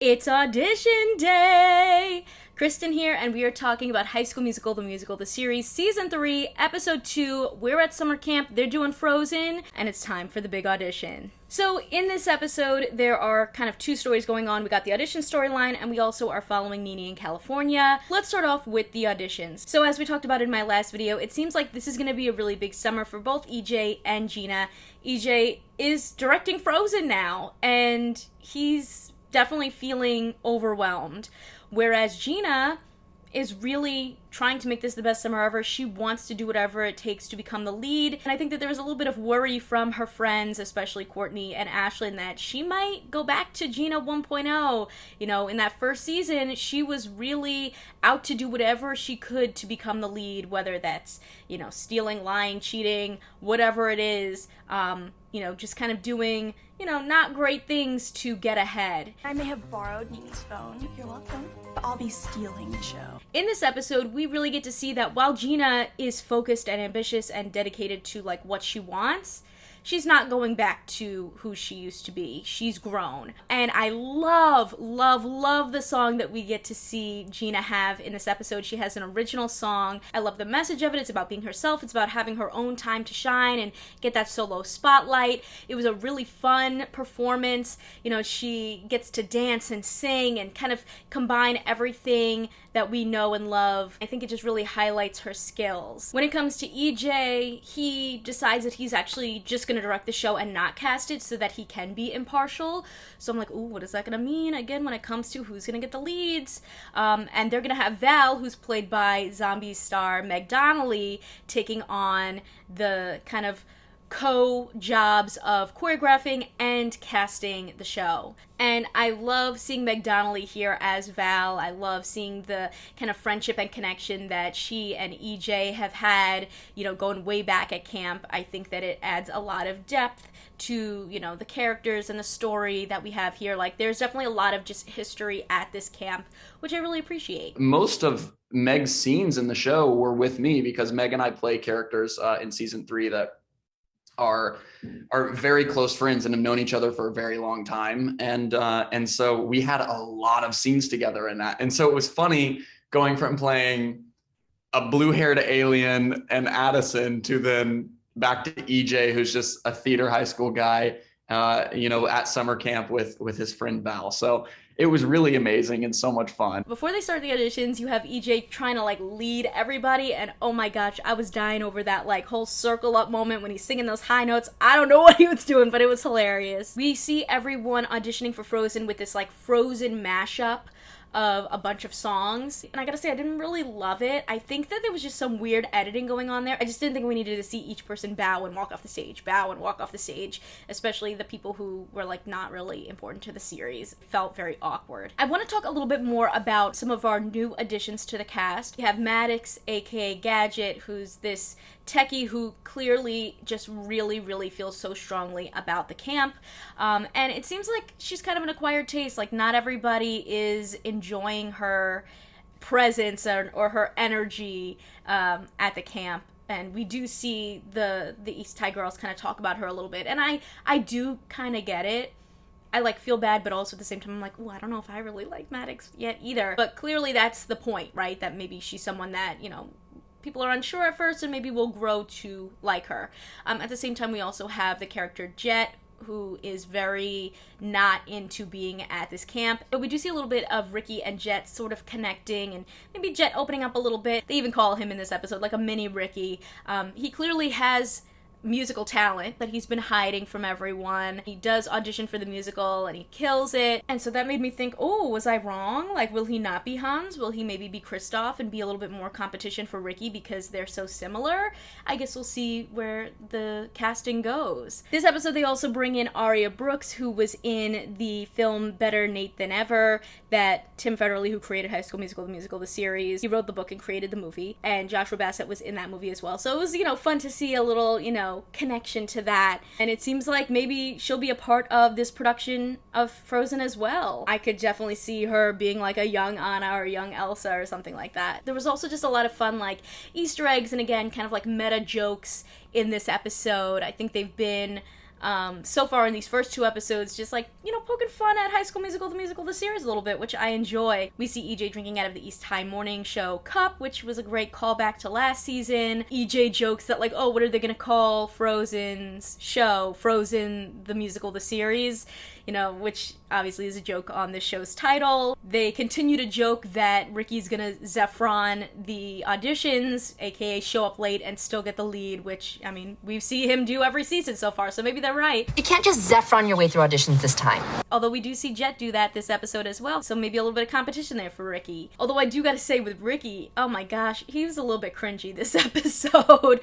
It's audition day! Kristen here, and we are talking about High School Musical, the series, Season 3, Episode 2. We're at summer camp, they're doing Frozen, and it's time for the big audition. So, in this episode, there are kind of two stories going on. We got the audition storyline, and we also are following Nini in California. Let's start off with the auditions. So, as we talked about in my last video, it seems like this is going to be a really big summer for both EJ and Gina. EJ is directing Frozen now, and he's definitely feeling overwhelmed. Whereas Gina is really trying to make this the best summer ever. She wants to do whatever it takes to become the lead. And I think that there was a little bit of worry from her friends, especially Courtney and Ashlyn, that she might go back to Gina 1.0. You know, in that first season, she was really out to do whatever she could to become the lead, whether that's, you know, stealing, lying, cheating, whatever it is, just kind of doing, not great things to get ahead. I may have borrowed Nini's phone. You're welcome. But I'll be stealing the show. In this episode, we really get to see that while Gina is focused and ambitious and dedicated to, like, what she wants, she's not going back to who she used to be. She's grown. And I love the song that we get to see Gina have in this episode. She has an original song. I love the message of it. It's about being herself. It's about having her own time to shine and get that solo spotlight. It was a really fun performance. She gets to dance and sing and kind of combine everything that we know and love. I think it just really highlights her skills. When it comes to EJ, he decides that he's actually just going to direct the show and not cast it so that he can be impartial. So I'm like, ooh, what is that going to mean again when it comes to who's going to get the leads? And they're going to have Val, who's played by Zombie star Meg Donnelly, taking on the kind of co-jobs of choreographing and casting the show. And I love seeing Meg Donnelly here as Val. I love seeing the kind of friendship and connection that she and EJ have had, going way back at camp. I think that it adds a lot of depth to, the characters and the story that we have here. Like, there's definitely a lot of just history at this camp, which I really appreciate. Most of Meg's scenes in the show were with me because Meg and I play characters in season 3 that are very close friends and have known each other for a very long time. And so we had a lot of scenes together in that. And so it was funny going from playing a blue-haired alien and Addison to then back to EJ, who's just a theater high school guy, at summer camp with his friend Val. So it was really amazing and so much fun. Before they start the auditions, you have EJ trying to, lead everybody, and oh my gosh, I was dying over that, whole circle up moment when he's singing those high notes. I don't know what he was doing, but it was hilarious. We see everyone auditioning for Frozen with this, Frozen mashup of a bunch of songs, and I gotta say, I didn't really love it. I think that there was just some weird editing going on there. I just didn't think we needed to see each person bow and walk off the stage, especially the people who were not really important to the series. It felt very awkward. I want to talk a little bit more about some of our new additions to the cast. We have Maddox, aka Gadget, who's this techie who clearly just really feels so strongly about the camp, and it seems like she's kind of an acquired taste. Not everybody is enjoying her presence or her energy at the camp, and we do see the East Thai girls kind of talk about her a little bit, and I do kind of get it. I feel bad, but also at the same time I'm like, oh, I don't know if I really like Maddox yet either. But clearly that's the point, right? That maybe she's someone that, people are unsure at first and maybe will grow to like her. At the same time, we also have the character Jet, who is very not into being at this camp. But we do see a little bit of Ricky and Jet sort of connecting, and maybe Jet opening up a little bit. They even call him in this episode a mini Ricky. He clearly has musical talent that he's been hiding from everyone. He does audition for the musical and he kills it, and so that made me think, oh, was I wrong? Will he not be Hans? Will he maybe be Kristoff and be a little bit more competition for Ricky because they're so similar? I guess we'll see where the casting goes. This episode they also bring in Aria Brooks, who was in the film Better Nate Than Ever that Tim Federle, who created High School Musical, the series, he wrote the book and created the movie, and Joshua Bassett was in that movie as well. So it was, fun to see a little, connection to that. And it seems like maybe she'll be a part of this production of Frozen as well. I could definitely see her being a young Anna or a young Elsa or something like that. There was also just a lot of fun Easter eggs and again kind of meta jokes in this episode. I think they've been So far in these first 2 episodes, just like, you know, poking fun at High School Musical, the series a little bit, which I enjoy. We see EJ drinking out of the East High morning show cup, which was a great callback to last season. EJ jokes that like, oh, what are they gonna call Frozen's show? Frozen the musical, the series, you know, which obviously is a joke on this show's title. They continue to joke that Ricky's gonna Zephron the auditions, aka show up late and still get the lead, which, I mean, we see him do every season so far, so maybe they're right. You can't just Zephron your way through auditions this time. Although we do see Jet do that this episode as well, so maybe a little bit of competition there for Ricky. Although I do gotta say with Ricky, oh my gosh, he was a little bit cringy this episode.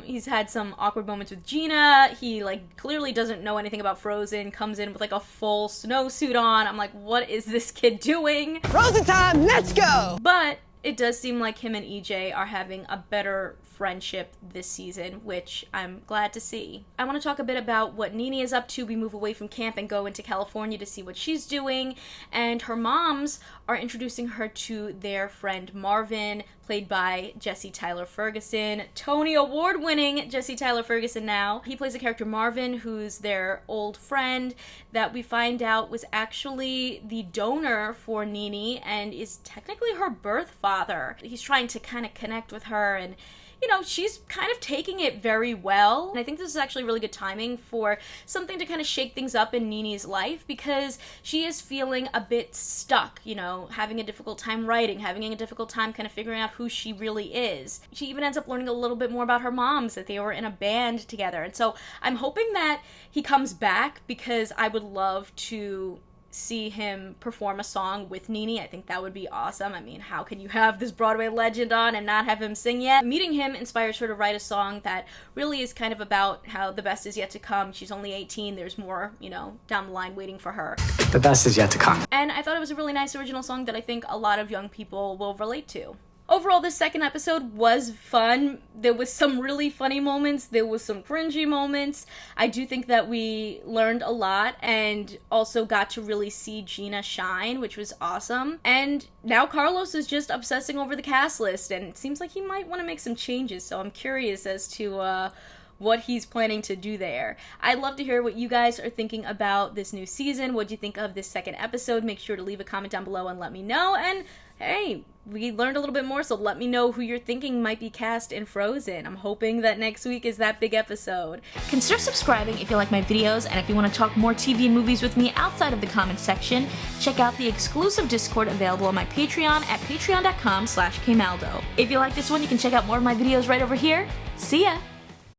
He's had some awkward moments with Gina. He like clearly doesn't know anything about Frozen, comes in with like a full snowsuit on. I'm like, what is this kid doing? Frozen time, let's go! But it does seem like him and EJ are having a better friendship this season, which I'm glad to see. I want to talk a bit about what Nini is up to. We move away from camp and go into California to see what she's doing, and her moms are introducing her to their friend Marvin, played by Jesse Tyler Ferguson. Tony Award-winning Jesse Tyler Ferguson now. He plays the character Marvin, who's their old friend that we find out was actually the donor for Nini and is technically her birth father. He's trying to kind of connect with her, and you know, she's kind of taking it very well. And I think this is actually really good timing for something to kind of shake things up in Nini's life, because she is feeling a bit stuck, you know, having a difficult time writing, having a difficult time kind of figuring out who she really is. She even ends up learning a little bit more about her moms, that they were in a band together. And so I'm hoping that he comes back, because I would love to see him perform a song with Nini. I think that would be awesome. I mean, how can you have this Broadway legend on and not have him sing yet? Meeting him inspires her to write a song that really is kind of about how the best is yet to come. She's only 18. There's more, you know, down the line waiting for her. The best is yet to come. And I thought it was a really nice original song that I think a lot of young people will relate to. Overall, this second episode was fun. There was some really funny moments. There was some cringy moments. I do think that we learned a lot and also got to really see Gina shine, which was awesome. And now Carlos is just obsessing over the cast list, and it seems like he might want to make some changes, so I'm curious as to what he's planning to do there. I'd love to hear what you guys are thinking about this new season. What do you think of this second episode? Make sure to leave a comment down below and let me know. And hey, we learned a little bit more, so let me know who you're thinking might be cast in Frozen. I'm hoping that next week is that big episode. Consider subscribing if you like my videos, and if you want to talk more TV and movies with me outside of the comments section, check out the exclusive Discord available on my Patreon at patreon.com/kmaldo. If you like this one, you can check out more of my videos right over here. See ya!